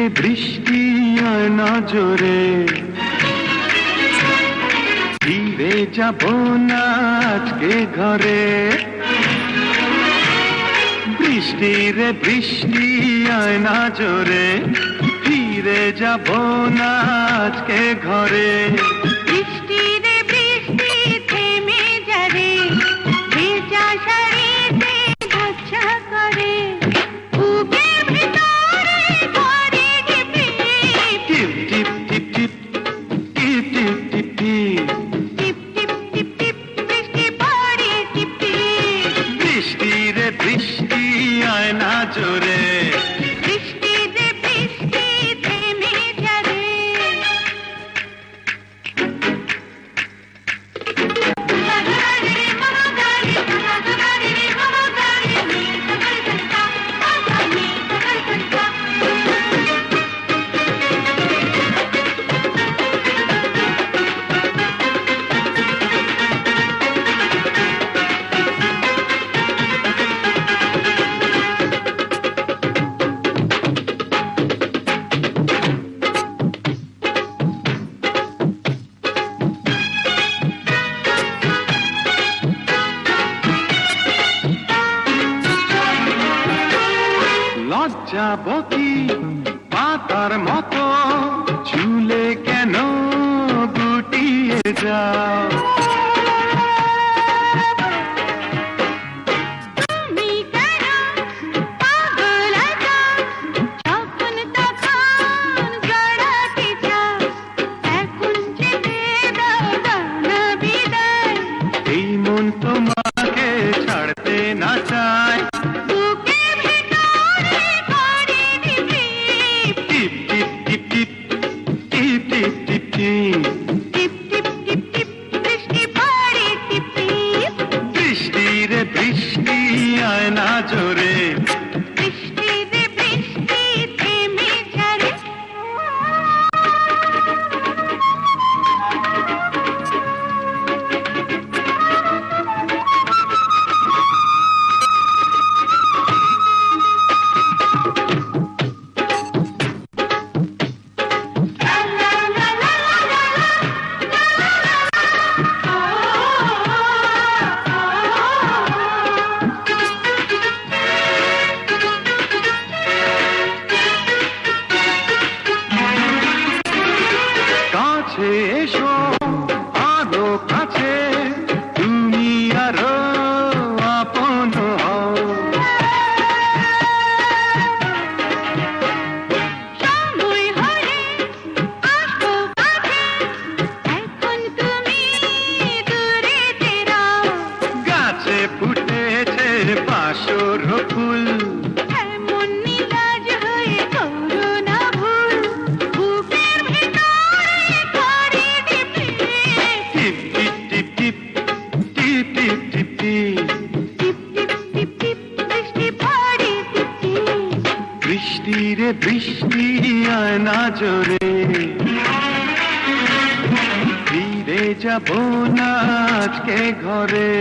রে বৃষ্টি আয় না জোরে, ফিরে যাব না আজকে ঘরে। বৃষ্টি রে বৃষ্টি আয় না জোরে, ফিরে যাব না আজকে ঘরে। বৃষ্টি রে বৃষ্টি থেমে যারে, ভেজা শাড়িতে ঝাপসা করে, বুকের ভিতরে করে টিপ টিপ টিপ টিপ টিপ টিপ টিপ টিপ টিপ টিপ টিপ টিপ টিপ বৃষ্টি পড়ে টিপ টিপ। বৃষ্টি রে বৃষ্টি আয় না জোরে, বৃষ্টি রে বৃষ্টি থেমে যারে। লজ্জা বকি পাতার মতো ঝুলে কেন গুটিয়ে যাও। তুমি কেন পাগল আছো, যখন তখন জড়াতে চাও, এখন যেতে দাও না বিদায়, এই মন তোমাকে ছাড়তে না চায়। বুকের ভিতরে করে টিপ টিপ টিপ টিপ টিপ টিপ টিপ টিপ টিপ টিপ টিপ টিপ টিপ বৃষ্টি পড়ে টিপ টিপ। বৃষ্টি রে বৃষ্টি আয় না জোরে, বৃষ্টি রে বৃষ্টি থেমে যারে। কাছে এসো আরো কাছে, তুমি আরো আপন হও। সময় হলে আসবো কাছে, এখন তুমি দূরে যাও, গাছে ফুটেছে বাসর ফুল, এমন নীলাজ হয়ে করো না ভুল, বুকের ভিতরে করে টিপ টিপ টিপ টিপ টিপ টিপ টিপ টিপ টিপ টিপ টিপ টিপ বৃষ্টি পড়ে টিপ টিপ। বৃষ্টি রে বৃষ্টি আয় না জোরে, ফিরে যাব না আজকে ঘরে।